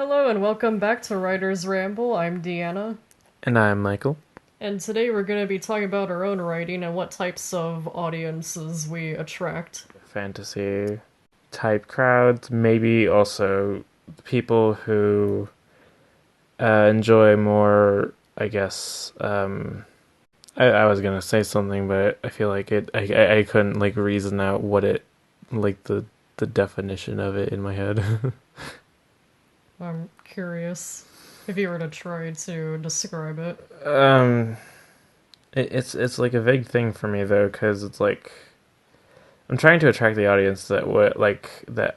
Hello and welcome back to Writer's Ramble. I'm Deanna, And I'm Michael. and today we're going to be talking about our own writing and what types of audiences we attract. Fantasy type crowds, maybe also people who enjoy more, I guess. I was gonna say something, but I feel like I couldn't like reason out what it like the definition of it in my head. I'm curious if you were to try to describe it. um, it's like a vague thing for me though, because it's like I'm trying to attract the audience that would like that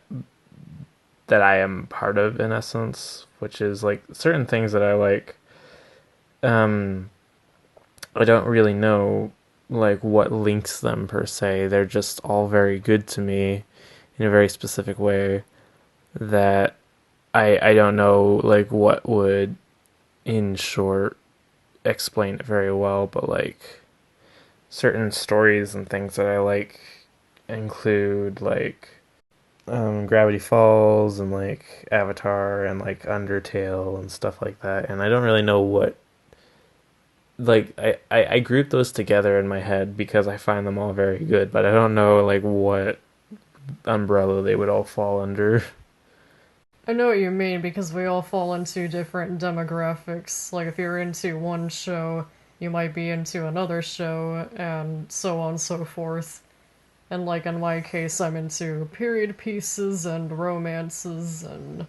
I am part of in essence, which is like certain things that I like. Um, I don't really know like what links them per se. They're just all very good to me in a very specific way that I don't know like what would in short explain it very well, but like certain stories and things that I like include like Gravity Falls and like Avatar and like Undertale and stuff like that. And I don't really know what like I group those together in my head because I find them all very good, but I don't know like what umbrella they would all fall under. I know what you mean because we all fall into different demographics. Like, if you're into one show, you might be into another show, and so on and so forth. And, like, in my case, I'm into period pieces and romances and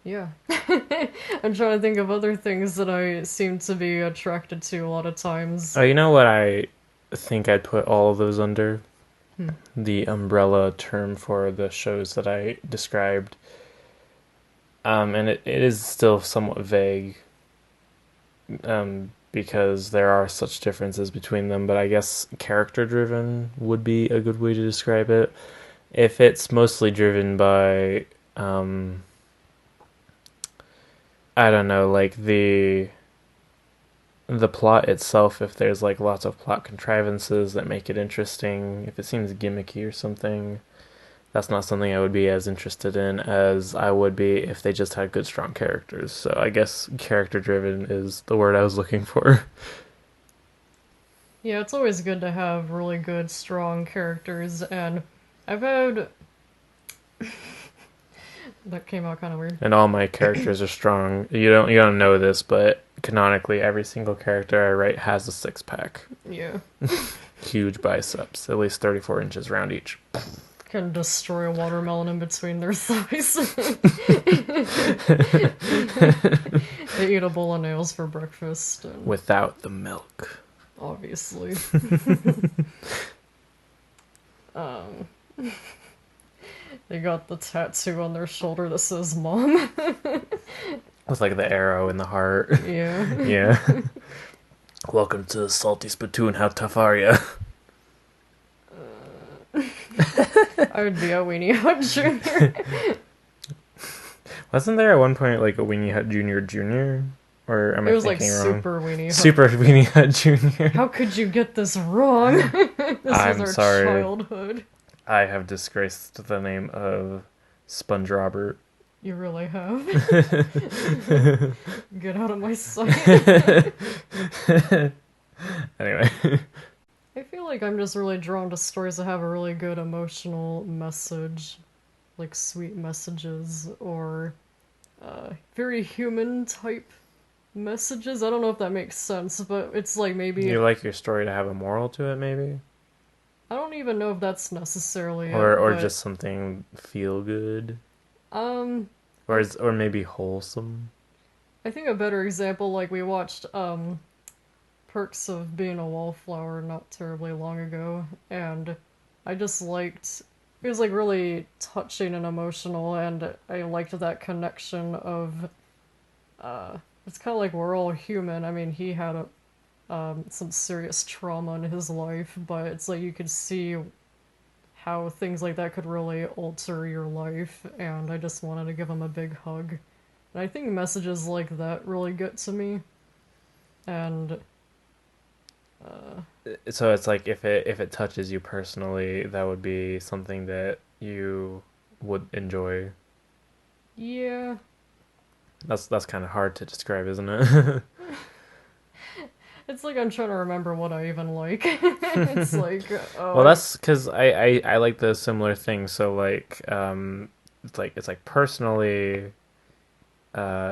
yeah. I'm trying to think of other things that I seem to be attracted to a lot of times. Oh, you know what I think I'd put all of those under? Hmm. The umbrella term for the shows that I described. And it is still somewhat vague, because there are such differences between them, but I guess character driven would be a good way to describe it. If it's mostly driven by, I don't know, like the plot itself, if there's like lots of plot contrivances that make it interesting, if it seems gimmicky or something, that's not something I would be as interested in as I would be if they just had good, strong characters. So I guess character driven is the word I was looking for. Yeah, it's always good to have really good, strong characters, and I've had. That came out kind of weird. And all my characters are strong. You don't know this, but canonically, every single character I write has a six pack, Yeah. huge biceps, at least 34 inches round each, Can destroy a watermelon in between their thighs. They eat a bowl of nails for breakfast, and without the milk. obviously. Um, they got the tattoo on their shoulder that says "Mom." With like the arrow in the heart. Yeah. Yeah. Welcome to the Salty Spittoon. How tough are you? I would be a weenie hut junior. Wasn't there at one point like a Weenie Hut Junior Junior? Or am It I was like thinking wrong? super weenie hut. Super Weenie Hut Junior. How could you get this wrong? This was I'm our sorry. childhood. I have disgraced the name of Sponge Robert. You really have. Get out of my sight. Anyway. I feel like I'm just really drawn to stories that have a really good emotional message, like sweet messages or very human type messages. I don't know if that makes sense, but it's like maybe You like your story to have a moral to it, maybe? I don't even know if that's necessarily it, Or but just something feel good? um Or maybe wholesome? I think a better example, like we watched Perks of Being a Wallflower not terribly long ago, and I just liked it was like really touching and emotional, and I liked that connection of it's kind of like we're all human. I mean, he had some serious trauma in his life, but it's like you could see how things like that could really alter your life, and I just wanted to give him a big hug. And I think messages like that really get to me, and So it's like if it touches you personally, that would be something that you would enjoy. Yeah. That's kind of hard to describe, isn't it? It's like I'm trying to remember what I even like. It's like, Well, oh, that's because I like the similar thing. So like it's like personally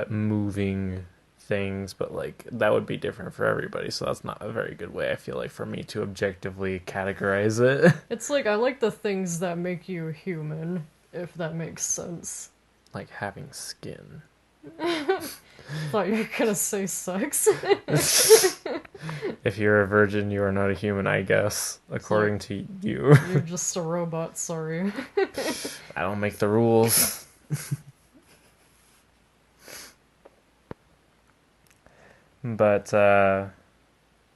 moving things, but like that would be different for everybody. So that's not a very good way, I feel like, for me to objectively categorize it. it's like I like the things that make you human, if that makes sense. Like having skin. Thought you were gonna say sex. If you're a virgin, you are not a human, I guess, It's like according to you. you're just a robot. Sorry. I don't make the rules. But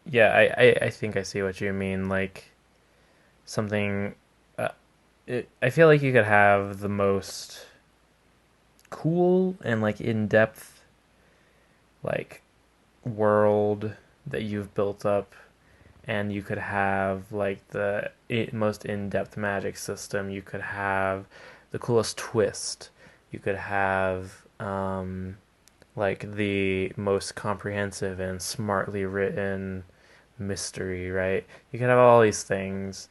yeah, I think I see what you mean. Like something, uh, I feel like you could have the most cool and like in depth like world that you've built up, and you could have like the most in-depth magic system. You could have the coolest twist. You could have like the most comprehensive and smartly written mystery, right? You could have all these things,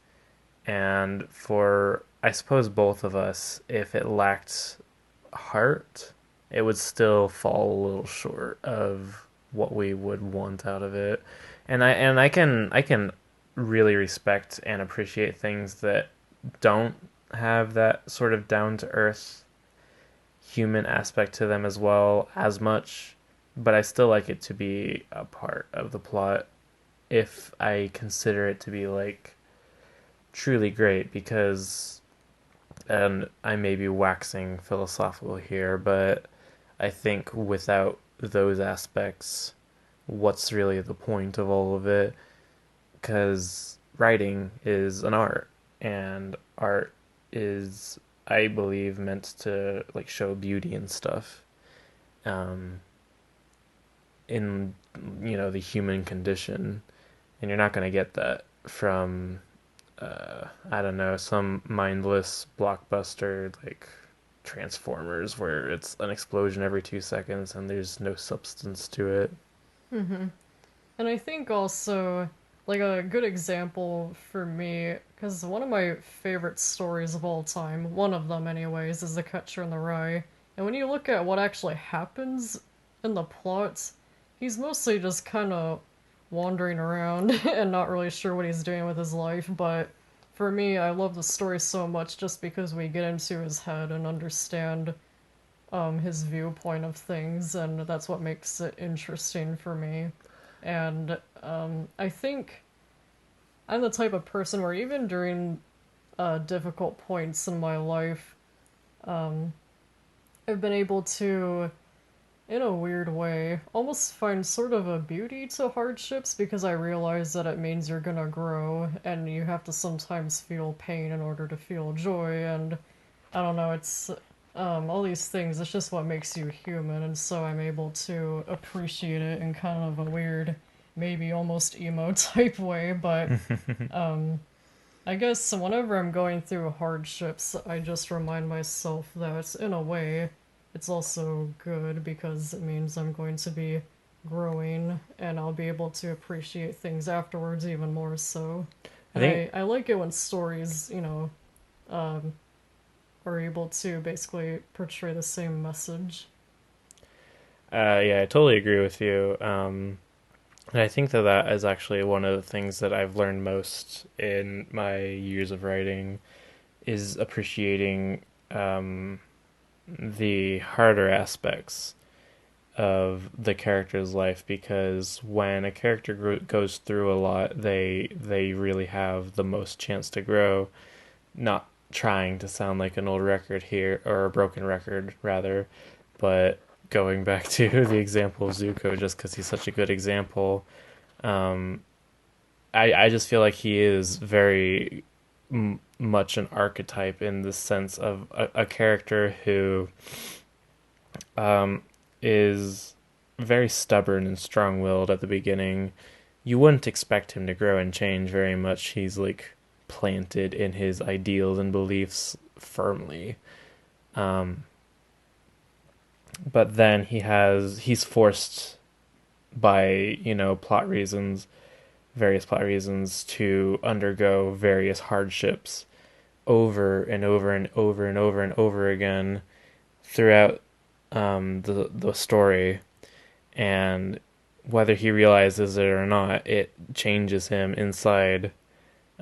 and for I suppose both of us, if it lacked heart, it would still fall a little short of what we would want out of it. And I can really respect and appreciate things that don't have that sort of down to earth human aspect to them as well as much, but I still like it to be a part of the plot if I consider it to be like truly great, because and I may be waxing philosophical here, but I think without those aspects, what's really the point of all of it? Because writing is an art, and art is, I believe, meant to like show beauty and stuff. Um, in the human condition, and you're not going to get that from I don't know, some mindless blockbuster like Transformers where it's an explosion every 2 seconds and there's no substance to it. Hmm. And I think also, like, a good example for me, because one of my favorite stories of all time, one of them, anyways, is The Catcher in the Rye. And when you look at what actually happens in the plot, he's mostly just kind of wandering around and not really sure what he's doing with his life. But for me, I love the story so much just because we get into his head and understand his viewpoint of things, and that's what makes it interesting for me. And I think I'm the type of person where even during difficult points in my life, um, I've been able to, in a weird way, almost find sort of a beauty to hardships because I realize that it means you're gonna grow and you have to sometimes feel pain in order to feel joy. And I don't know, it's all these things, it's just what makes you human, and so I'm able to appreciate it in kind of a weird, maybe almost emo type way. But I guess whenever I'm going through hardships, I just remind myself that in a way, it's also good because it means I'm going to be growing and I'll be able to appreciate things afterwards even more so. I And think I like it when stories, are able to basically portray the same message. yeah, I totally agree with you. And I think that that is actually one of the things that I've learned most in my years of writing is appreciating um, the harder aspects of the character's life, because when a character goes through a lot, they really have the most chance to grow. Not trying to sound like an old record here, or a broken record rather, but going back to the example of Zuko, just because he's such a good example, um, I just feel like he is very much an archetype in the sense of a character who um, is very stubborn and strong willed at the beginning. You wouldn't expect him to grow and change very much. He's like planted in his ideals and beliefs firmly. Um, but then he's forced by, plot reasons, various plot reasons, to undergo various hardships over and over and over and over and over again throughout the story. And whether he realizes it or not, it changes him inside,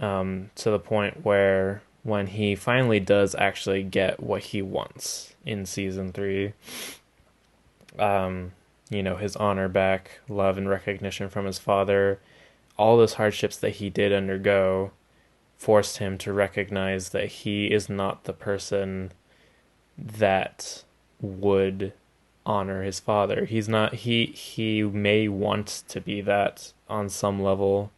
to the point where when he finally does actually get what he wants in season three, um, his honor back, love and recognition from his father, all those hardships that he did undergo forced him to recognize that he is not the person that would honor his father. He's not he may want to be that on some level,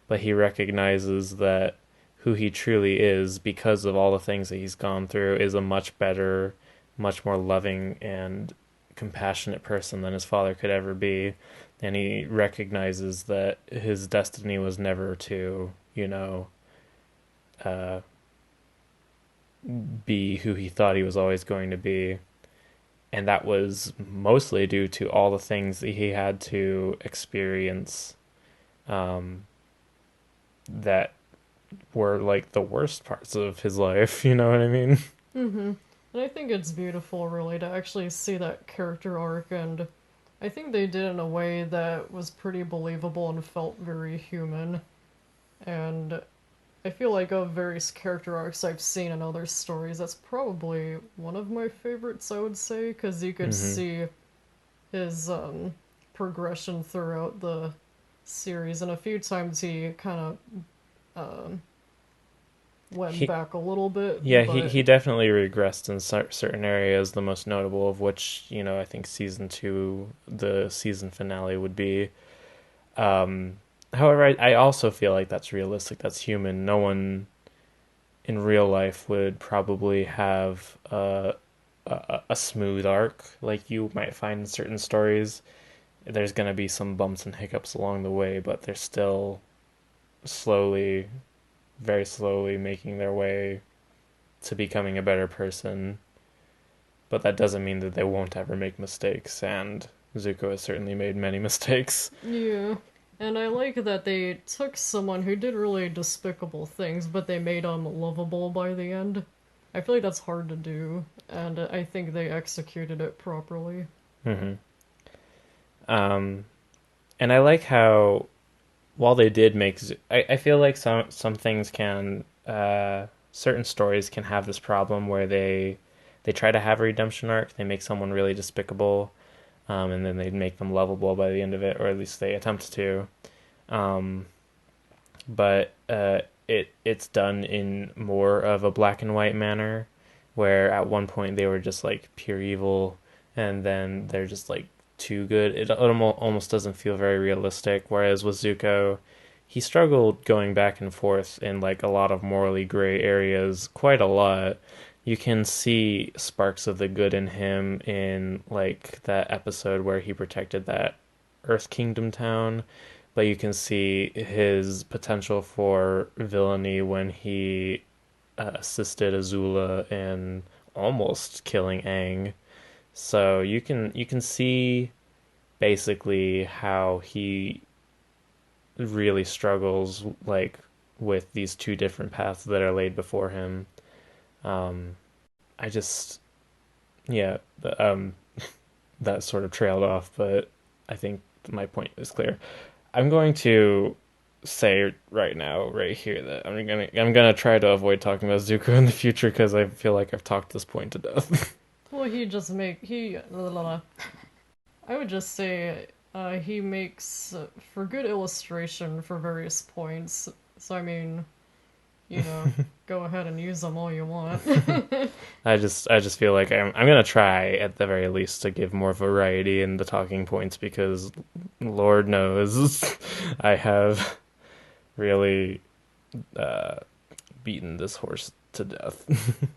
but he recognizes that who he truly is, because of all the things that he's gone through, is a much better, much more loving and compassionate person than his father could ever be. And he recognizes that his destiny was never to, uh, be who he thought he was always going to be. And that was mostly due to all the things that he had to experience, um, that were like the worst parts of his life. You know what I mean? Mm-hmm. And I think it's beautiful, really, to actually see that character arc, and I think they did it in a way that was pretty believable and felt very human. And I feel like of various character arcs I've seen in other stories, that's probably one of my favorites, I would say, because you could Mm-hmm. see his progression throughout the series, and a few times he kind of went He back a little bit, Yeah, but he definitely regressed in certain areas. The most notable of which, I think season two, the season finale, would be. Um, However, I also feel like that's realistic. That's human. No one in real life would probably have a smooth arc like you might find in certain stories. There's going to be some bumps and hiccups along the way, but they're still slowly, very slowly making their way to becoming a better person. But that doesn't mean that they won't ever make mistakes, and Zuko has certainly made many mistakes. yeah. And I like that they took someone who did really despicable things, but they made him lovable by the end. I feel like that's hard to do, and I think they executed it properly. Mm-hmm. Um, and I like how, while they did make, I feel like some things can, certain stories can have this problem where they try to have a redemption arc. They make someone really despicable, and then they make them lovable by the end of it, or at least they attempt to. Um, but it's done in more of a black and white manner, where at one point they were just like pure evil, and then they're just like too good. It almost doesn't feel very realistic. Whereas with Zuko, he struggled going back and forth in like a lot of morally gray areas, quite a lot. You can see sparks of the good in him in like that episode where he protected that Earth Kingdom town, but you can see his potential for villainy when he assisted Azula in almost killing Aang. So you can see basically how he really struggles like with these two different paths that are laid before him. Um, I just yeah, that sort of trailed off, but I think my point is clear. I'm going to say right now, right here, that I'm gonna try to avoid talking about Zuko in the future because I feel like I've talked this point to death. Well, he just make he. I would just say he makes for good illustration for various points. So I mean, go ahead and use them all you want. I just feel like I'm gonna try at the very least to give more variety in the talking points because Lord knows I have really uh, beaten this horse to death.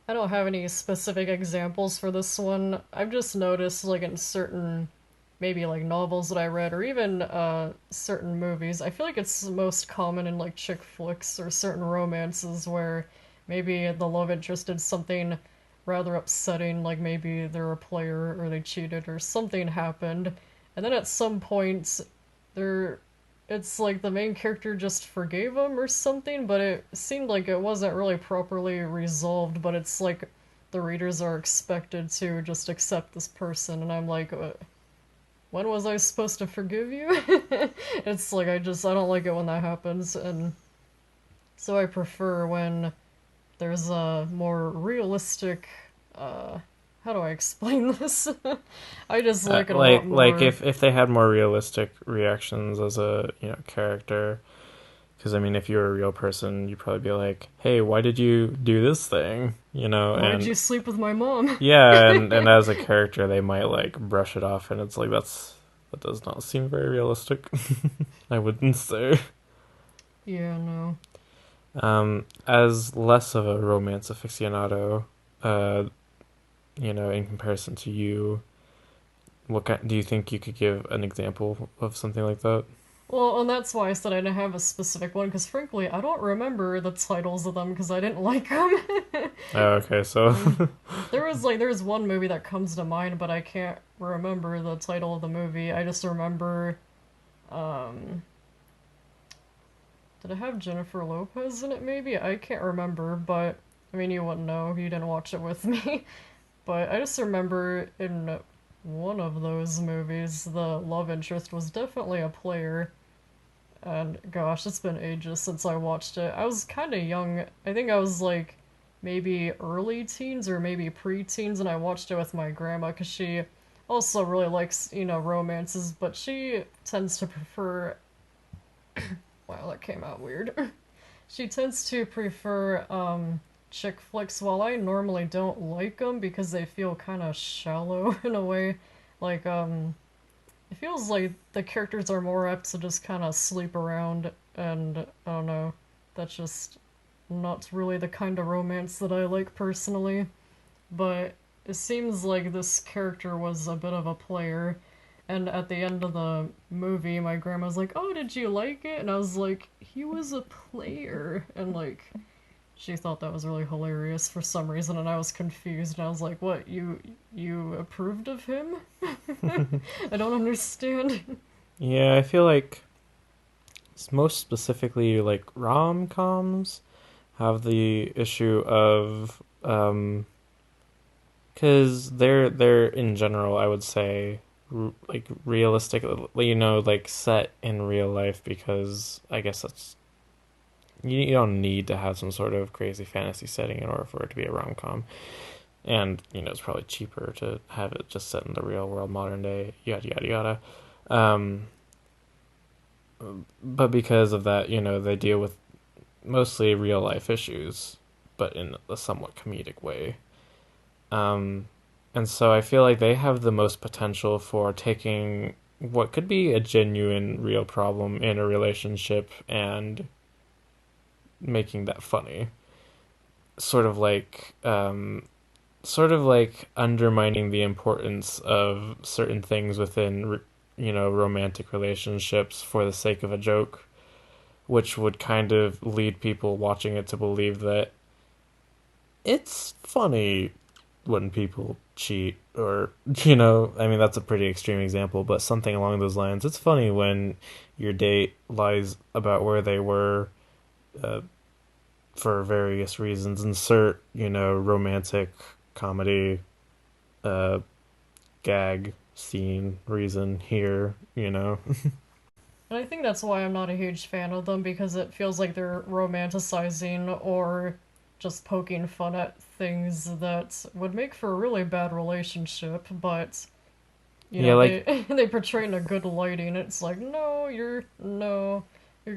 I don't have any specific examples for this one. I've just noticed, like, in certain, maybe like novels that I read, or even certain movies, I feel like it's most common in like chick flicks or certain romances where maybe the love interest did something rather upsetting, like maybe they're a player or they cheated or something happened. And then at some point, they're it's like the main character just forgave him or something, but it seemed like it wasn't really properly resolved. But it's like the readers are expected to just accept this person, and I'm like, when was I supposed to forgive you? It's like I don't like it when that happens, and so I prefer when there's a more realistic. Uh, how do I explain this? I just like it a lot like more. if they had more realistic reactions as a character, because I mean, if you're a real person, you'd probably be like, "Hey, why did you do this thing?" Why'd And you sleep with my mom? yeah, and as a character, they might like brush it off, and it's like that does not seem very realistic. I wouldn't say. Yeah, no. As less of a romance aficionado, uh, in comparison to you, what kind, do you think you could give an example of something like that? Well, and that's why I said I didn't have a specific one, because frankly, I don't remember the titles of them because I didn't like them. Oh, okay, so There was one movie that comes to mind, but I can't remember the title of the movie. I just remember, um, did it have Jennifer Lopez in it? Maybe I can't remember, but I mean you wouldn't know if you didn't watch it with me. But I just remember in one of those movies, the love interest was definitely a player. And gosh, it's been ages since I watched it. I was kind of young. I think I was like maybe early teens or maybe pre-teens, and I watched it with my grandma because she also really likes, romances, but she tends to prefer. Wow, that came out weird. She tends to prefer chick flicks, while I normally don't like them because they feel kind of shallow in a way. Like, it feels like the characters are more apt to just kind of sleep around, and I don't know. That's just not really the kind of romance that I like personally. But it seems like this character was a bit of a player. And at the end of the movie, my grandma's like, "Oh, did you like it?" And I was like, "He was a player." And like, she thought that was really hilarious for some reason, and I was confused. And I was like, "What? You approved of him?" I don't understand. yeah, I feel like most specifically like rom-coms have the issue of because they're in general, I would say, like realistic, like set in real life, because I guess that's you don't need to have some sort of crazy fantasy setting in order for it to be a rom-com. And it's probably cheaper to have it just set in the real world, modern day, yada yada yada. um but because of that, they deal with mostly real life issues, but in a somewhat comedic way. Um, and so I feel like they have the most potential for taking what could be a genuine, real problem in a relationship and making that funny. Sort of like, undermining the importance of certain things within, romantic relationships for the sake of a joke, which would kind of lead people watching it to believe that it's funny when people cheat, or I mean, that's a pretty extreme example, but something along those lines. It's funny when your date lies about where they were, uh, for various reasons. Insert romantic comedy, uh gag scene reason here. And I think that's why I'm not a huge fan of them, because it feels like they're romanticizing or just poking fun at things that would make for a really bad relationship, but Yeah, like, they they portray in a good lighting. It's like, no, you're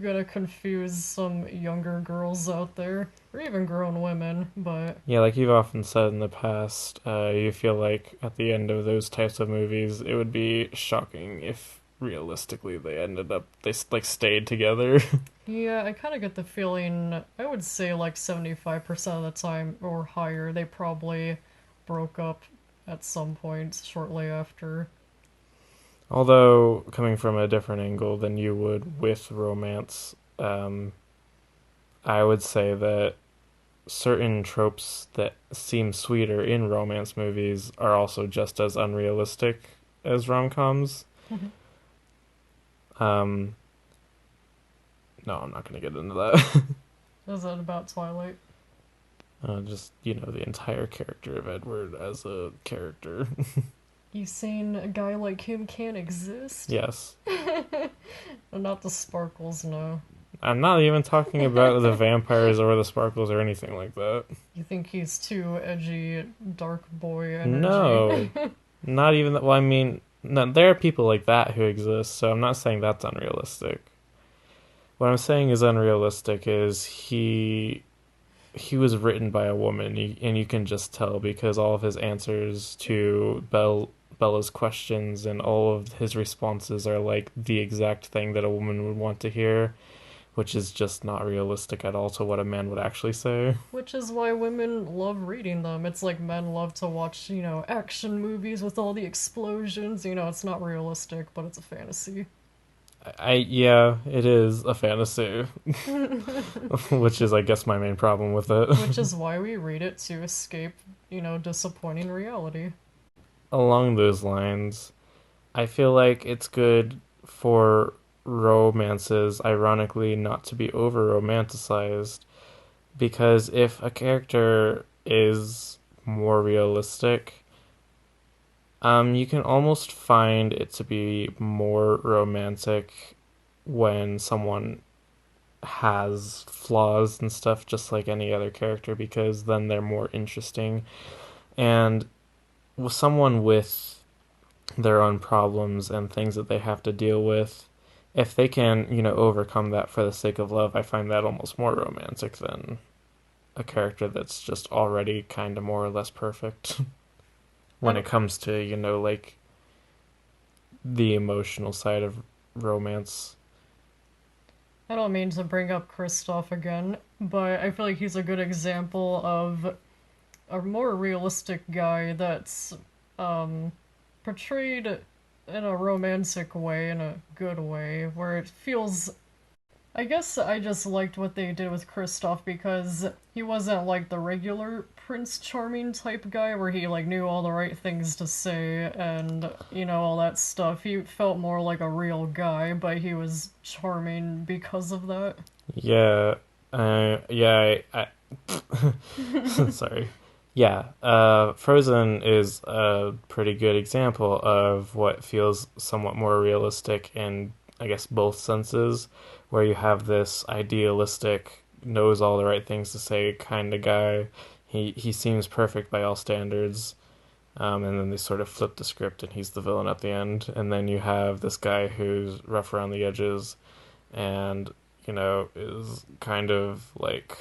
gonna confuse some younger girls out there, or even grown women, but yeah, like you've often said in the past, you feel like at the end of those types of movies, it would be shocking if realistically they like stayed together. yeah, I kind of get the feeling, I would say like 75% of the time or higher, they probably broke up at some point shortly after. Although, coming from a different angle than you would with romance, I would say that certain tropes that seem sweeter in romance movies are also just as unrealistic as rom-coms. Um, no, I'm not going to get into that. Is it about Twilight? Just, you know, the entire character of Edward as a character. You saying a guy like him can't exist? Yes. Not the sparkles, no. I'm not even talking about the vampires or the sparkles or anything like that. You think he's too edgy, dark boy energy? No, not even that. Well, I mean, no, there are people like that who exist, so I'm not saying that's unrealistic. What I'm saying is unrealistic is he was written by a woman, and you can just tell because all of his answers to Bella's questions and all of his responses are like the exact thing that a woman would want to hear, which is just not realistic at all to what a man would actually say. Which is why women love reading them. It's like men love to watch, action movies with all the explosions. It's not realistic, but it's a fantasy. Yeah, it is a fantasy, which is, I guess, my main problem with it. Which is why we read it to escape, disappointing reality. Along those lines, I feel like it's good for romances, ironically, not to be over romanticized, because if a character is more realistic, you can almost find it to be more romantic when someone has flaws and stuff just like any other character because then they're more interesting. And with someone with their own problems and things that they have to deal with, if they can, overcome that for the sake of love, I find that almost more romantic than a character that's just already kind of more or less perfect I when it don't, comes to, like the emotional side of romance. I don't mean to bring up Kristoff again, but I feel like he's a good example of a more realistic guy that's um, portrayed in a romantic way, in a good way, where it feels. I guess I just liked what they did with Kristoff because he wasn't like the regular Prince Charming type guy where he like knew all the right things to say and all that stuff. He felt more like a real guy, but he was charming because of that. Yeah, yeah, sorry. Yeah, Frozen is a pretty good example of what feels somewhat more realistic in, I guess, both senses, where you have this idealistic, knows all the right things to say kind of guy. He seems perfect by all standards, and then they sort of flip the script and he's the villain at the end. And then you have this guy who's rough around the edges and, is kind of like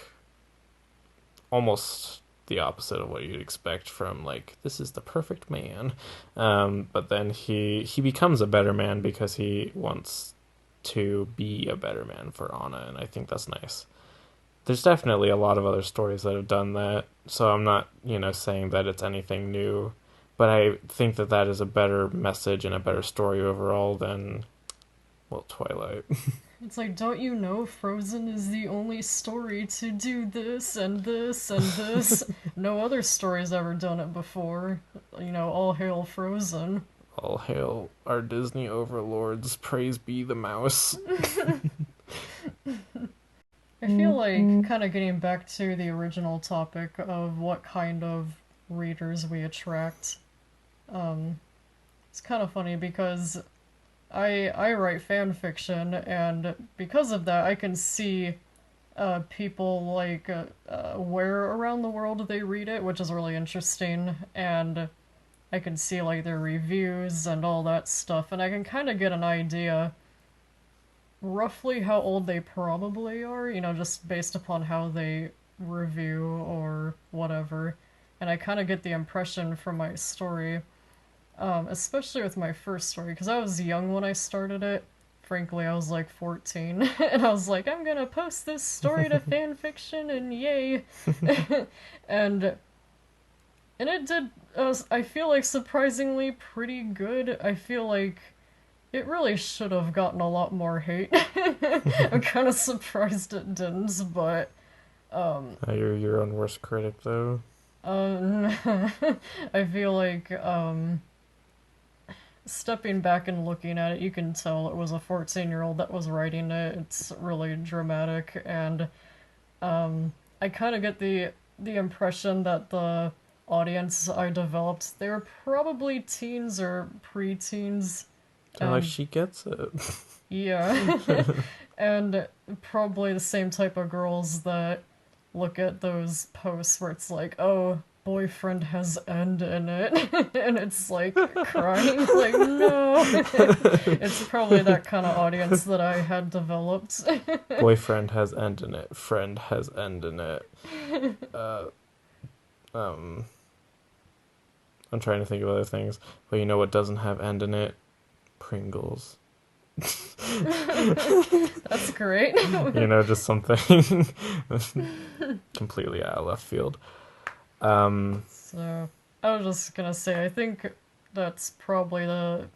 almost the opposite of what you'd expect from like this is the perfect man, but then he becomes a better man because he wants to be a better man for Anna, and I think that's nice. There's definitely a lot of other stories that have done that, so I'm not saying that it's anything new, but I think that that is a better message and a better story overall than, well, Twilight. It's like, don't you know Frozen is the only story to do this and this and this? No other story's ever done it before. All hail Frozen. All hail our Disney overlords, praise be the mouse. I feel like kind of getting back to the original topic of what kind of readers we attract. Um, it's kind of funny because I write fan fiction, and because of that, I can see people like where around the world they read it, which is really interesting, and I can see like their reviews and all that stuff, and I can kind of get an idea roughly how old they probably are, just based upon how they review or whatever. And I kind of get the impression from my story, especially with my first story, because I was young when I started it. Frankly, I was like 14, and I was like, I'm gonna post this story to fanfiction, and yay! and and it did. I feel like surprisingly pretty good. I feel like it really should have gotten a lot more hate. I'm kind of surprised it didn't, but You're your own worst critic, though. Um, I feel like stepping back and looking at it, you can tell it was a 14-year-old that was writing it. It's really dramatic, and I kind of get the impression that the audience I developed, they were probably teens or preteens, They're like, and she gets it. yeah, and probably the same type of girls that look at those posts where it's like, oh, boyfriend has end in it, and it's like crying, like, no. It's probably that kind of audience that I had developed. Boyfriend has end in it. Friend has end in it. Uh, um, I'm trying to think of other things, but you know what doesn't have end in it? Pringles. That's great. Just something completely out of left field. Um, So I was just gonna say, I think that's probably the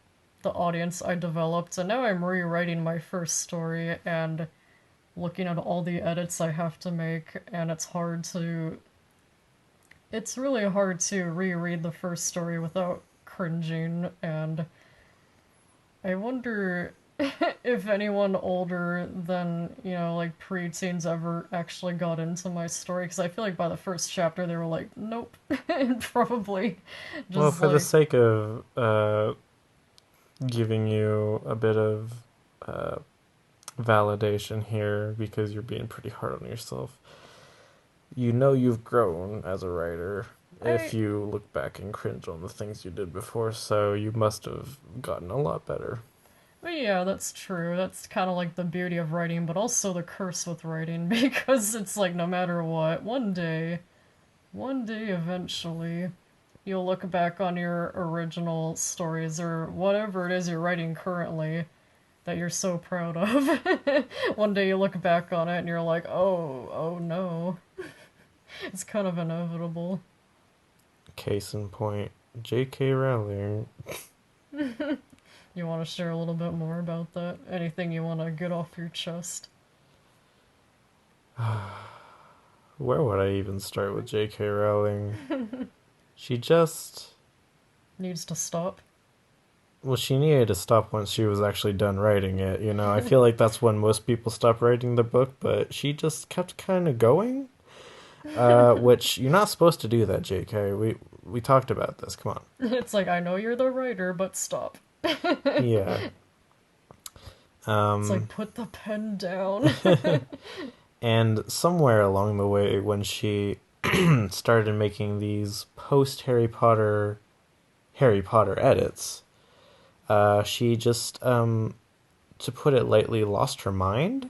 audience I developed, and now I'm rewriting my first story and looking at all the edits I have to make, and it's really hard to reread the first story without cringing, and I wonder if anyone older than, like preteens ever actually got into my story, because I feel like by the first chapter they were like, nope, and probably well, just for the like, sake of giving you a bit of uh, validation here, because you're being pretty hard on yourself, you've grown as a writer if I you look back and cringe on the things you did before, so you must have gotten a lot better. But yeah, that's true. That's kind of like the beauty of writing, but also the curse with writing, because it's like no matter what, one day eventually, you'll look back on your original stories or whatever it is you're writing currently that you're so proud of. One day you look back on it and you're like, oh no. It's kind of inevitable. Case in point, J.K. Rowling. You want to share a little bit more about that? Anything you want to get off your chest? Where would I even start with J.K. Rowling? She just. Needs to stop. Well, she needed to stop once she was actually done writing it, I feel like that's when most people stop writing the book, but she just kept kind of going. Which, you're not supposed to do that, JK. We talked about this, come on. It's like, I know you're the writer, but stop. Yeah. It's like, Um, put the pen down. and somewhere along the way, when she started making these post Harry Potter edits, she just, to put it lightly, lost her mind.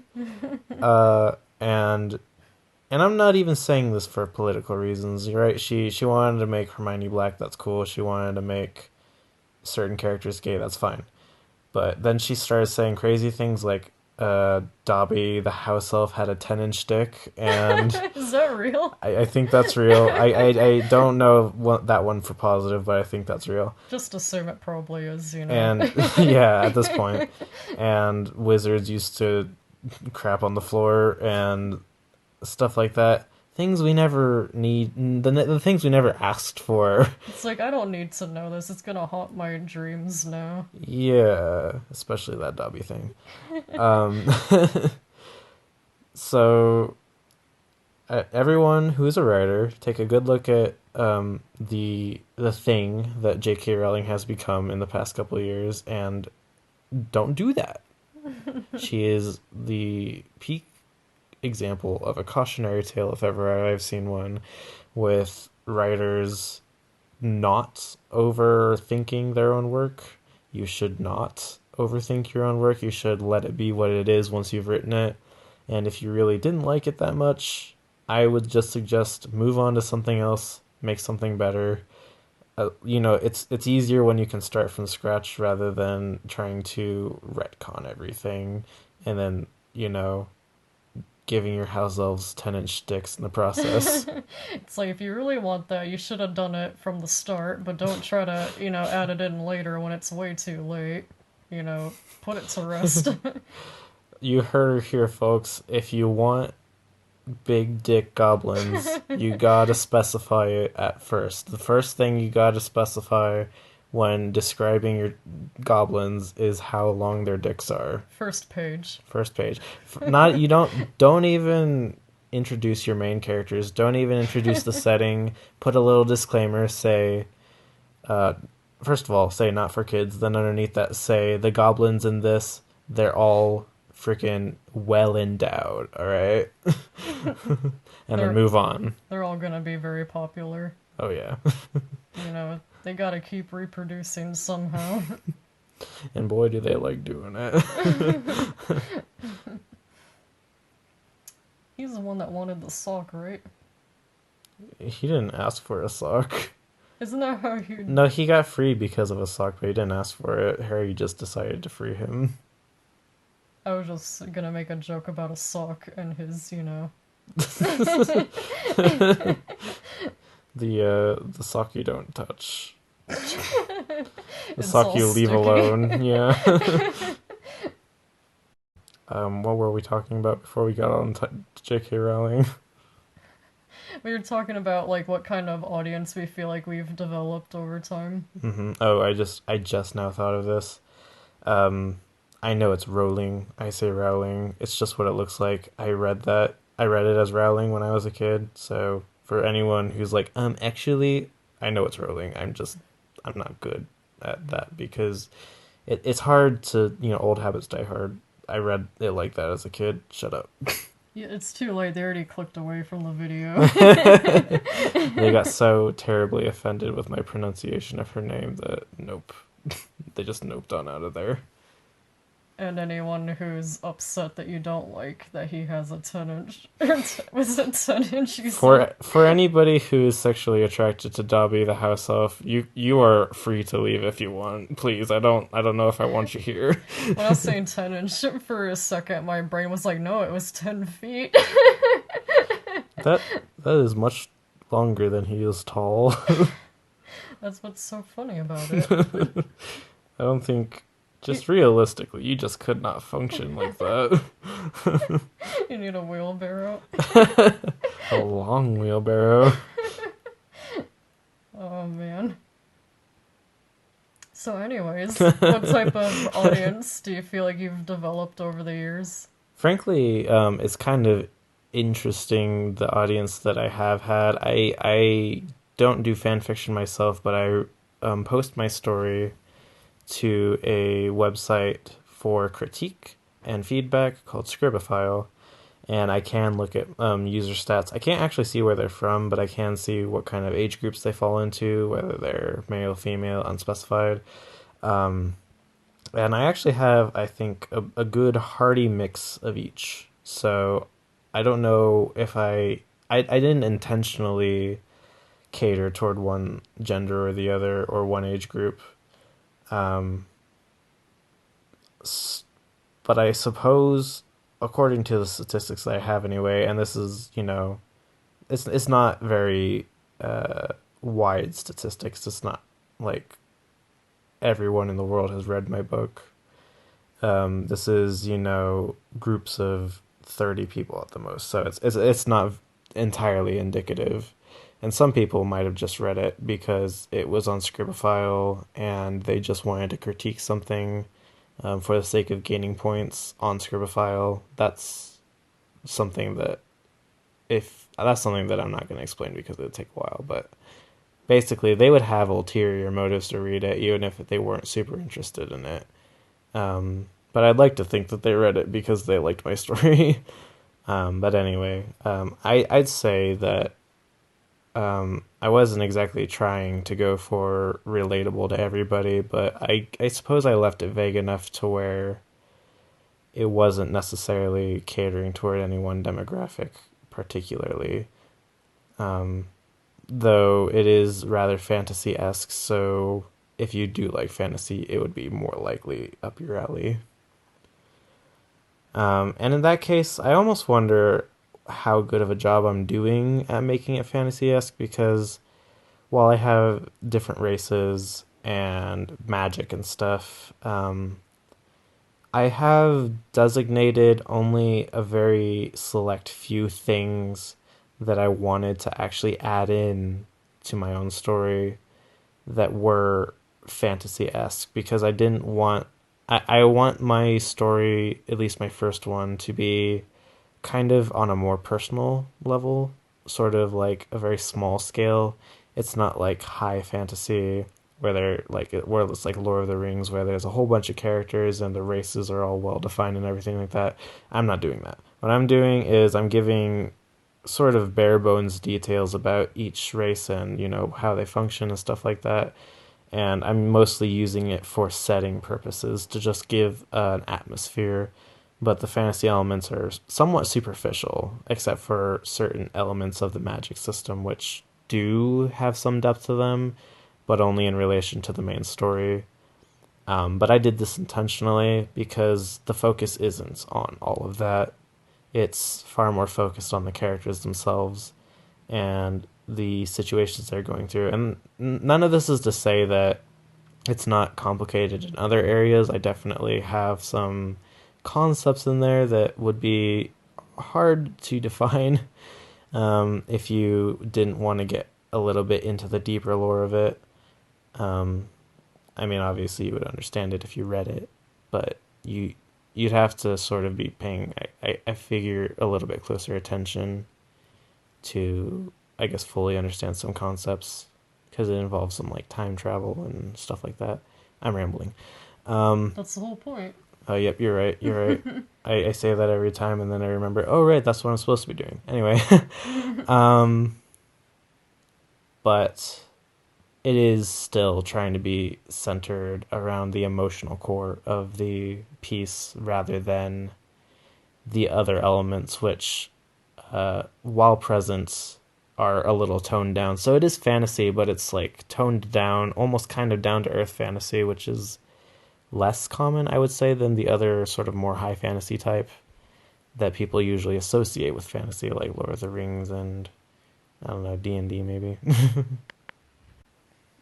And I'm not even saying this for political reasons, right? She wanted to make Hermione black, that's cool. She wanted to make certain characters gay, that's fine. But then she started saying crazy things like Dobby, the house elf, had a 10-inch dick, and Is that real? I think that's real. I don't know that one for positive, but I think that's real. Just assume it probably is. And yeah, at this point, and wizards used to crap on the floor and stuff like that. Things we never need, the things we never asked for. It's like, I don't need to know this. It's gonna haunt my dreams now. Yeah, especially that Dobby thing. Um, so, everyone who is a writer, take a good look at the thing that J.K. Rowling has become in the past couple of years, and don't do that. She is the peak example of a cautionary tale, if ever I've seen one, with writers not overthinking their own work. You should not overthink your own work. You should let it be what it is once you've written it. And if you really didn't like it that much, I would just suggest move on to something else, make something better. It's easier when you can start from scratch rather than trying to retcon everything and then, giving your house elves 10-inch dicks in the process. It's like, if you really want that, you should have done it from the start, but don't try to, add it in later when it's way too late. Put it to rest. You heard her here, folks. If you want big dick goblins, you gotta specify it at first. The first thing you gotta specify when describing your goblins is how long their dicks are. First page. First page. Not you don't even introduce your main characters. Don't even introduce the setting. Put a little disclaimer. Say, uh, first of all, say not for kids. Then underneath that, say the goblins in this, they're all freaking well endowed. All right, and then they're move on. they're all gonna be very popular. Oh yeah, You know, they gotta keep reproducing somehow. and boy do they like doing it. He's the one that wanted the sock, right? He didn't ask for a sock. Isn't that how you? No, he got free because of a sock, but he didn't ask for it. Harry just decided to free him. I was just gonna make a joke about a sock and his, The sock you don't touch. The it's sock all you leave sticky. alone. Yeah. What were we talking about before we got on J.K. Rowling? We were talking about like what kind of audience we feel like we've developed over time. Oh, I just now thought of this. Um, I know it's Rowling. I say Rowling. It's just what it looks like. I read that. I read it as Rowling when I was a kid. So for anyone who's like, actually, I know it's Rowling. I'm not good at that because it's hard to, old habits die hard. I read it like that as a kid. Shut up. Yeah, it's too late. They already clicked away from the video. They got so terribly offended with my pronunciation of her name that nope. They just noped on out of there. And anyone who's upset that you don't like that he has a 10-inch. Was it 10-inch you said? For anybody who is sexually attracted to Dobby the house elf, you are free to leave if you want. Please, I don't know if I want you here. When I was saying 10-inch for a second, my brain was like, no, it was 10 feet. That that is much longer than he is tall. That's what's so funny about it. I don't think just realistically, you just could not function like that. You need a wheelbarrow. A long wheelbarrow. Oh man. So, anyways, what type of audience do you feel like you've developed over the years? Frankly, it's kind of interesting the audience that I have had. I don't do fan fiction myself, but I post my story to a website for critique and feedback called Scribophile, and I can look at user stats. I can't actually see where they're from, but I can see what kind of age groups they fall into, whether they're male, female, unspecified. Um, and I actually have, I think, a good hearty mix of each. So I don't know if I didn't intentionally cater toward one gender or the other or one age group. Um, but I suppose, according to the statistics that I have anyway, and this is, it's not very wide statistics. It's not like everyone in the world has read my book. This is, groups of 30 people at the most, so it's not entirely indicative. And some people might have just read it because it was on Scribophile and they just wanted to critique something for the sake of gaining points on Scribophile. Something that that's something that I'm not going to explain because it would take a while. But basically, they would have ulterior motives to read it, even if they weren't super interested in it. But I'd like to think that they read it because they liked my story. But anyway, I'd say that I wasn't exactly trying to go for relatable to everybody, but I suppose I left it vague enough to where it wasn't necessarily catering toward any one demographic particularly. Um, though it is rather fantasy-esque, so if you do like fantasy, it would be more likely up your alley. And in that case, I almost wonder how good of a job I'm doing at making it fantasy-esque because while I have different races and magic and stuff, I have designated only a very select few things that I wanted to actually add in to my own story that were fantasy esque because I didn't want. I want my story, at least my first one, to be kind of on a more personal level, sort of like a very small scale. It's not like high fantasy where they're like where it's like Lord of the Rings where there's a whole bunch of characters and the races are all well defined and everything like that. I'm not doing that. What I'm doing is I'm giving sort of bare bones details about each race and how they function and stuff like that, and I'm mostly using it for setting purposes to just give an atmosphere. But the fantasy elements are somewhat superficial, except for certain elements of the magic system, which do have some depth to them, but only in relation to the main story. But I did this intentionally because the focus isn't on all of that. It's far more focused on the characters themselves and the situations they're going through. And none of this is to say that it's not complicated in other areas. I definitely have some concepts in there that would be hard to define if you didn't want to get a little bit into the deeper lore of it. Um, I mean, obviously, you would understand it if you read it, but you'd have to sort of be paying, I figure, a little bit closer attention to, I guess, fully understand some concepts because it involves some like time travel and stuff like that. I'm rambling. Um, That's the whole point. oh, yep, you're right. You're right. I say that every time, and then I remember. Oh, right, that's what I'm supposed to be doing. Anyway, um, but it is still trying to be centered around the emotional core of the piece rather than the other elements, which, while present, are a little toned down. So it is fantasy, but it's like toned down, almost kind of down to earth fantasy, which is less common, I would say, than the other sort of more high fantasy type that people usually associate with fantasy, like Lord of the Rings and I don't know D&D maybe.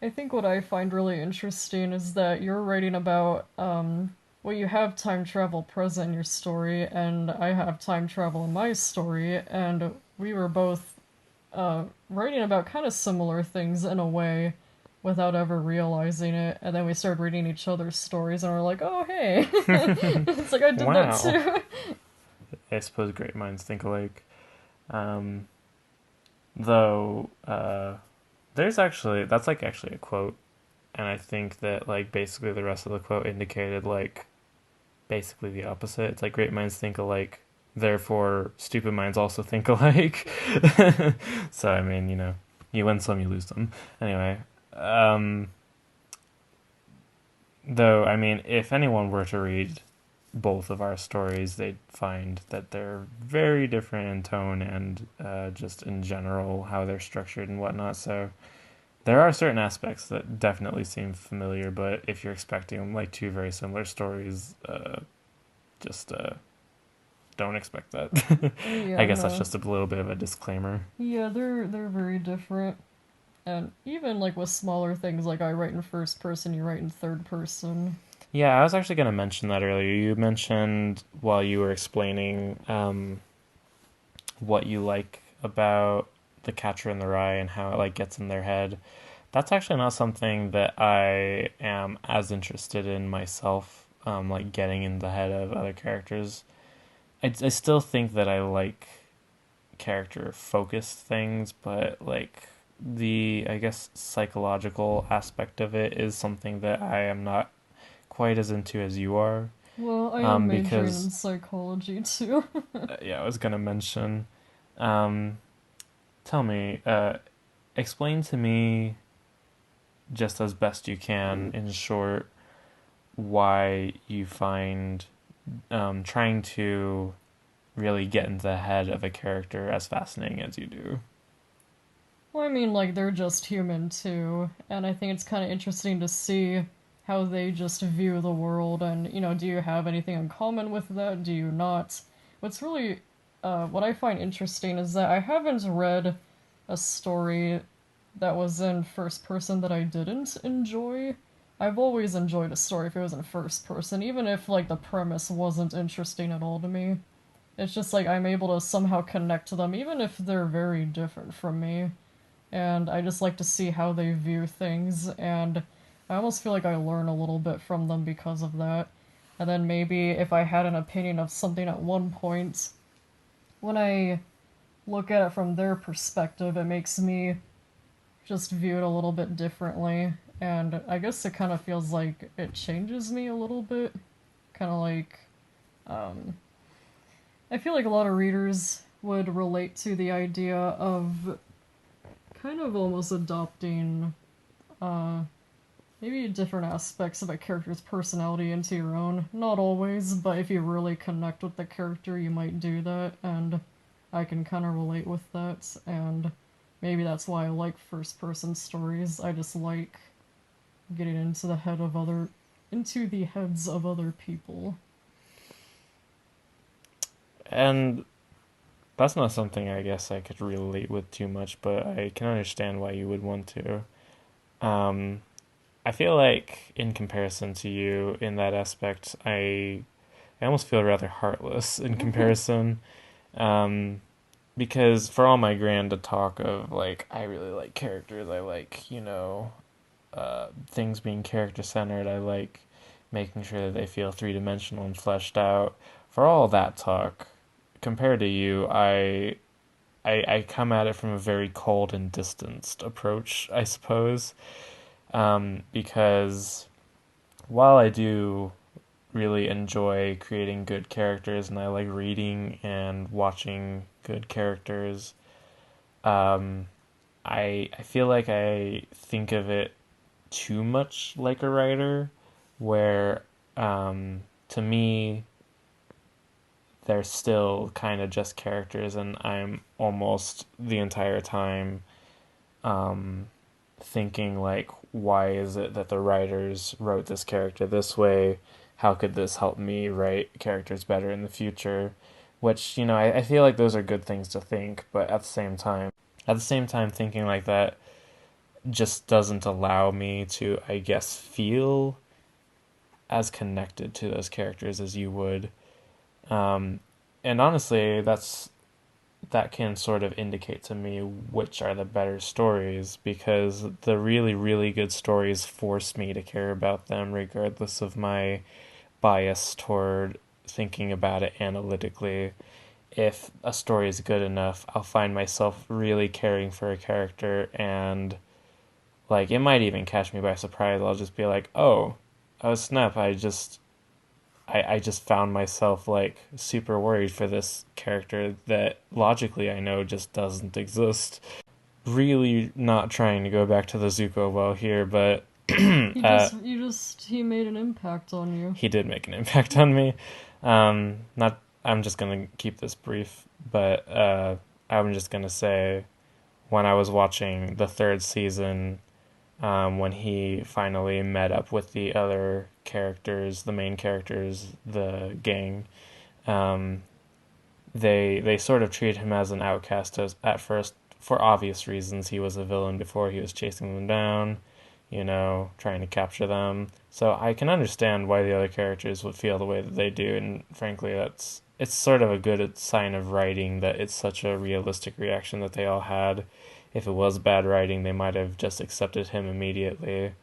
I think what I find really interesting is that you're writing about, well, you have time travel present in your story, and I have time travel in my story, and we were both writing about kind of similar things in a way without ever realizing it. And then we started reading each other's stories, and we're like, oh, hey. It's like I did that Wow. too. I suppose great minds think alike. Um, though, there's actually that's like actually a quote, and I think that like basically the rest of the quote indicated like basically the opposite. It's like great minds think alike, therefore stupid minds also think alike. So I mean, you win some, you lose some. Anyway, um, though I mean, if anyone were to read both of our stories, they'd find that they're very different in tone and just in general how they're structured and whatnot. So there are certain aspects that definitely seem familiar, but if you're expecting like two very similar stories, just don't expect that. I Yeah, guess that's no. just a little bit of a disclaimer. Yeah, they're very different. And even like with smaller things, like I write in first person, you write in third person. Yeah, I was actually going to mention that earlier. You mentioned while you were explaining what you like about the Catcher in the Rye and how it like gets in their head. That's actually not something that I am as interested in myself. Like getting in the head of other characters. I still think that I like character focused things, but like the I guess psychological aspect of it is something that I am not quite as into as you are. Well, I am majoring in Because psychology too. yeah, I was gonna mention. Um, tell me, explain to me just as best you can, in short, why you find trying to really get into the head of a character as fascinating as you do. Well, I mean, like, they're just human too, and I think it's kind of interesting to see how they just view the world, and, do you have anything in common with that? Do you not? What's really, what I find interesting is that I haven't read a story that was in first person that I didn't enjoy. I've always enjoyed a story if it was in first person, even if like the premise wasn't interesting at all to me. It's just like I'm able to somehow connect to them, even if they're very different from me. And I just like to see how they view things, and I almost feel like I learn a little bit from them because of that. And then maybe if I had an opinion of something at one point, when I look at it from their perspective, it makes me just view it a little bit differently. And I guess it kind of feels like it changes me a little bit. Kind of like, um, I feel like a lot of readers would relate to the idea of kind of almost adopting uh, maybe different aspects of a character's personality into your own. Not always, but if you really connect with the character, you might do that, and I can kind of relate with that, and maybe that's why I like first person stories. I just like getting into the heads of other people. And that's not something I guess I could relate with too much, but I can understand why you would want to. Um, I feel like, in comparison to you in that aspect, I almost feel rather heartless in comparison. Um, because for all my grand talk of like, I really like characters, I like, things being character centered, I like making sure that they feel three dimensional and fleshed out. For all that talk, compared to you, I come at it from a very cold and distanced approach, I suppose. Because while I do really enjoy creating good characters and I like reading and watching good characters, um, I feel like I think of it too much like a writer, where to me they're still kind of just characters, and I'm almost the entire time um, thinking like, why is it that the writers wrote this character this way? How could this help me write characters better in the future? Which, I feel like those are good things to think, but at the same time, thinking like that just doesn't allow me to, I guess, feel as connected to those characters as you would. Um, and honestly, that can sort of indicate to me which are the better stories, because the really, really good stories force me to care about them regardless of my bias toward thinking about it analytically. If a story is good enough, I'll find myself really caring for a character, and like it might even catch me by surprise. I'll just be like, oh snap, I just found myself like super worried for this character that logically I know just doesn't exist. Really not trying to go back to the Zuko well here, but He made an impact on you. he did make an impact on me. Not, I'm just gonna keep this brief, but I'm just gonna say, when I was watching the third season, when he finally met up with the other characters, the main characters, the gang, um, they sort of treated him as an outcast at first, for obvious reasons. He was a villain before, he was chasing them down, trying to capture them. So I can understand why the other characters would feel the way that they do, and frankly, it's sort of a good sign of writing that it's such a realistic reaction that they all had. If it was bad writing, they might have just accepted him immediately,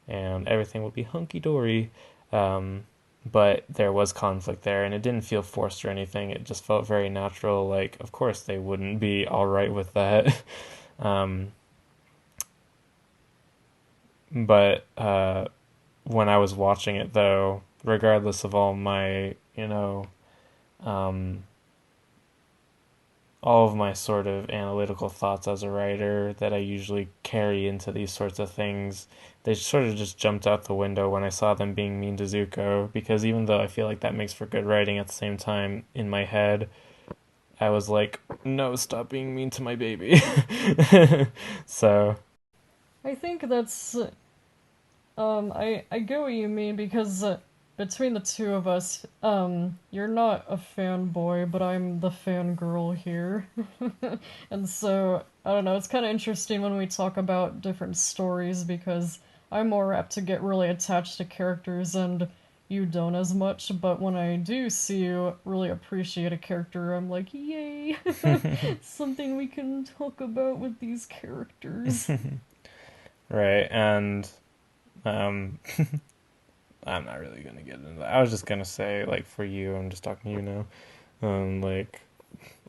and everything would be hunky dory. Um, but there was conflict there, and it didn't feel forced or anything. It just felt very natural. Like, of course, they wouldn't be all right with that. um, but when I was watching it, though, regardless of um, all of my sort of analytical thoughts as a writer that I usually carry into these sorts of things, they sort of just jumped out the window when I saw them being mean to Zuko. Because even though I feel like that makes for good writing, at the same time, in my head, I was like, no, stop being mean to my baby. So, I think that's I get what you mean because between the two of us, you're not a fanboy, but I'm the fangirl here. And so, I don't know, it's kind of interesting when we talk about different stories because I'm more apt to get really attached to characters and you don't as much, but when I do see you really appreciate a character, I'm like, yay! Something we can talk about with these characters. Right, and um, I'm not really gonna get into that. I was just gonna say, like, for you, I'm just talking to you now. Like,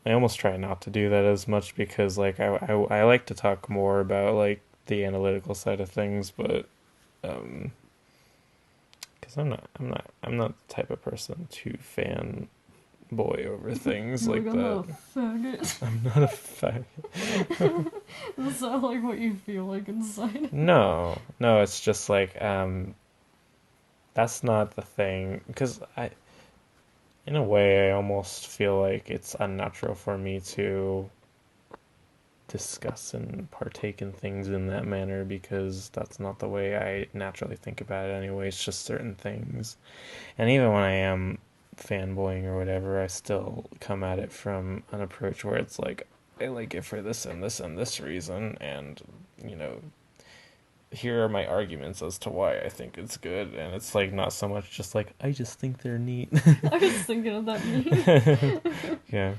I almost try not to do that as much because, like, I like to talk more about like the analytical side of things, but um, because I'm not the type of person to fan boy over things You're like, like I'm that. not a faggot. I'm not a fan. Is that like what you feel like inside? No, no, it's just like that's not the thing because in a way, I almost feel like it's unnatural for me to discuss and partake in things in that manner because that's not the way I naturally think about it anyway. It's just certain things. And even when I am fanboying or whatever, I still come at it from an approach where it's like, I like it for this and this and this reason, and you know, here are my arguments as to why I think it's good. And it's like not so much just like, I just think they're neat. I was thinking of that meme. Yeah.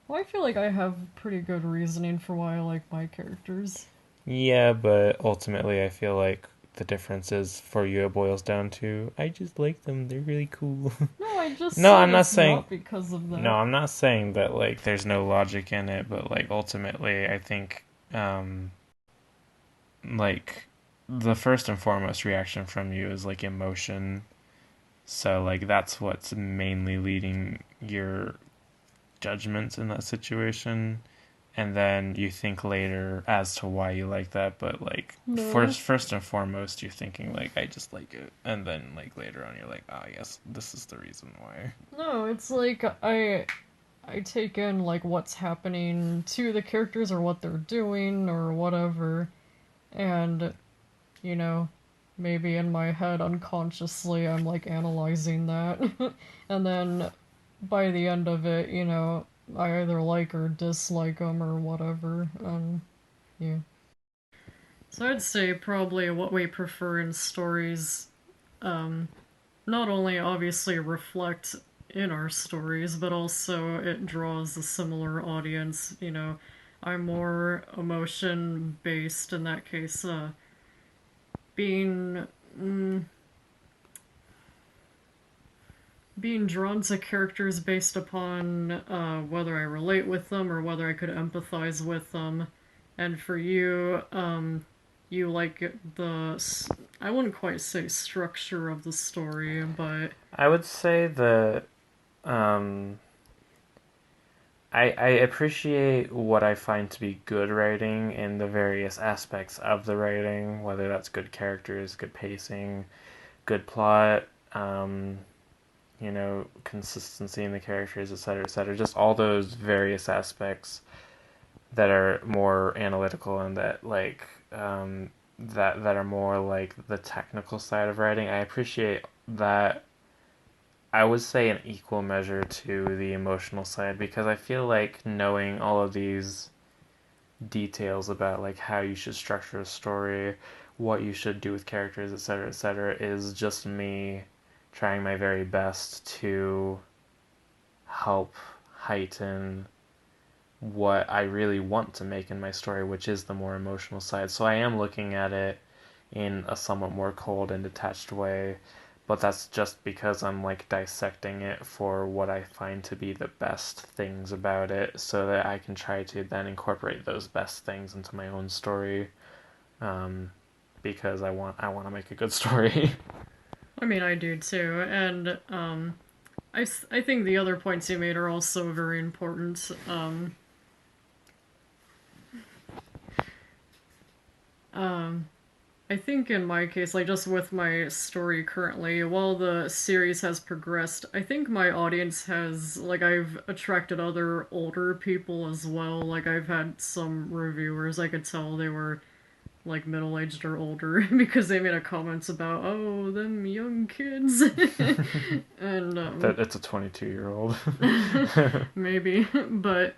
Well, I feel like I have pretty good reasoning for why I like my characters. Yeah, but ultimately, I feel like the difference is for you, it boils down to I just like them. They're really cool. No, I just No, said I'm not it's saying. not because of No, that. I'm not saying that like there's no logic in it, but like ultimately, I think like the first and foremost reaction from you is like emotion. So like that's what's mainly leading your judgments in that situation. And then you think later as to why you like that, but like No. first and foremost you're thinking like I just like it, and then like later on you're like, ah, yes, this is the reason why. No, it's like I take in like what's happening to the characters or what they're doing or whatever, and you know, maybe in my head unconsciously I'm like analyzing that. And then by the end of it, I either like or dislike them or whatever. Yeah. So I'd say probably what we prefer in stories, um, not only obviously reflect in our stories, but also it draws a similar audience. I'm more emotion based in that case. Being mm, being drawn to characters based upon whether I relate with them or whether I could empathize with them. And for you, you like I wouldn't quite say structure of the story, but I would say that um I appreciate what I find to be good writing in the various aspects of the writing, whether that's good characters, good pacing, good plot, consistency in the characters, etc., etc. Just all those various aspects that are more analytical and that that are more like the technical side of writing. I appreciate that. I would say an equal measure to the emotional side because I feel like knowing all of these details about like how you should structure a story, what you should do with characters, etc., is just me trying my very best to help heighten what I really want to make in my story, which is the more emotional side. So I am looking at it in a somewhat more cold and detached way, but that's just because I'm like dissecting it for what I find to be the best things about it so that I can try to then incorporate those best things into my own story. Um, because I want to make a good story. I mean, I do too. And I think the other points you made are also very important. Um, I think in my case, like just with my story currently, while the series has progressed, I think my audience has, like, I've attracted other older people as well. Like, I've had some reviewers, I could tell they were like middle aged or older because they made a comments about, oh, them young kids. And That it's a 22-year-old. maybe, but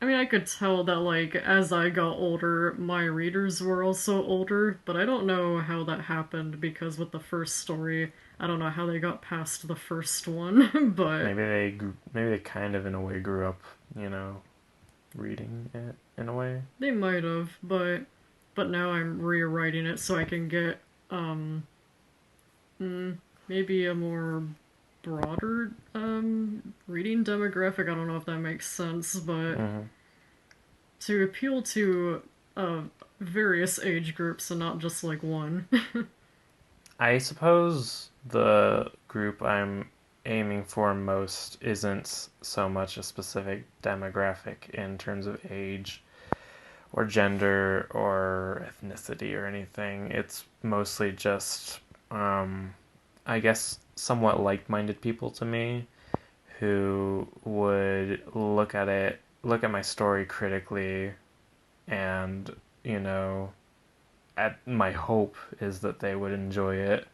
I mean, I could tell that, like, as I got older, my readers were also older, but I don't know how that happened because with the first story, I don't know how they got past the first one, but Maybe they kind of in a way grew up, you know, reading it in a way. they might have, but now I'm rewriting it so I can get um mm, maybe a more broader reading demographic. I don't know if that makes sense, but Hmm. to appeal to uh various age groups and not just like one. I suppose the group I'm aiming for most isn't so much a specific demographic in terms of age or gender or ethnicity or anything. It's mostly just, um, I guess, somewhat like minded people to me who would look at my story critically, and, you know, my hope is that they would enjoy it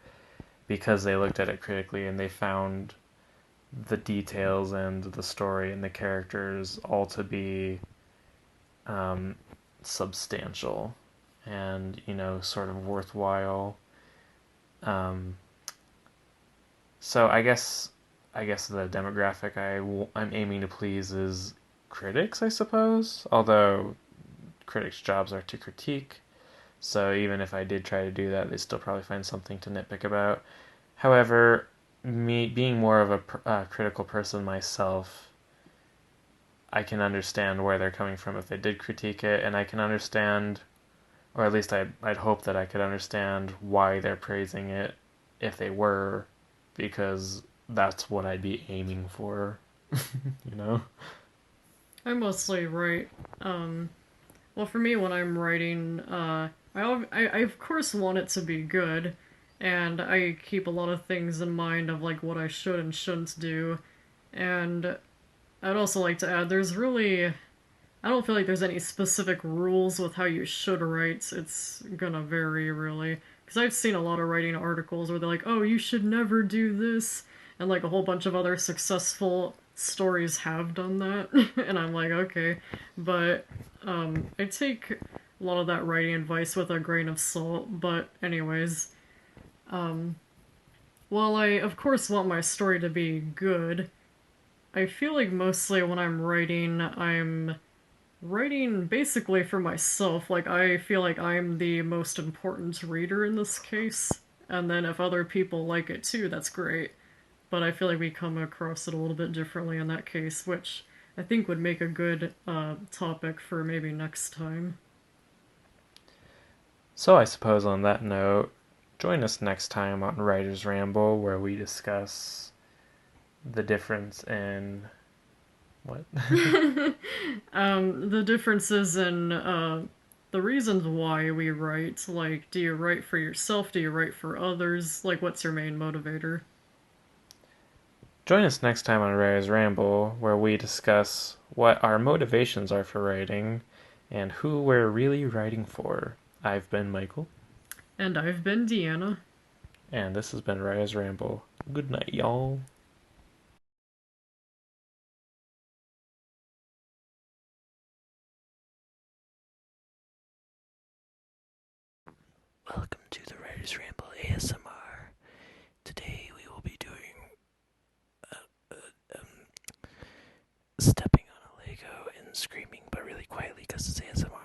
because they looked at it critically and they found the details and the story and the characters all to be um, substantial and, you know, sort of worthwhile. Um, so I guess the demographic I'm aiming to please is critics, I suppose. Although critics' jobs are to critique, so even if I did try to do that, they'd still probably find something to nitpick about. However, me being more of a critical person myself, I can understand where they're coming from if they did critique it, and I can understand, or at least I'd hope that I could understand why they're praising it if they were, because that's what I'd be aiming for, you know? I mostly write well, for me, when I'm writing, I of course want it to be good, and I keep a lot of things in mind of like what I should and shouldn't do. And I'd also like to add, I don't feel like there's any specific rules with how you should write. It's gonna vary really, because I've seen a lot of writing articles where they're like, "Oh, you should never do this," and like a whole bunch of other successful stories have done that, and I'm like, okay, but I take a lot of that writing advice with a grain of salt. But anyways, um, while I of course want my story to be good, I feel like mostly when I'm writing basically for myself. Like, I feel like I'm the most important reader in this case. And then if other people like it too, that's great. But I feel like we come across it a little bit differently in that case, which I think would make a good topic for maybe next time. So I suppose on that note, join us next time on Writer's Ramble where we discuss the difference in what? The differences in the reasons why we write. Like, do you write for yourself? Do you write for others? Like, what's your main motivator? Join us next time on Writer's Ramble where we discuss what our motivations are for writing and who we're really writing for. I've been Michael, And I've been Deanna. and this has been Writer's Ramble. Good night, y'all. Welcome to the Writer's Ramble ASMR. Today we will be doing stepping on a Lego and screaming, but really quietly because it's ASMR.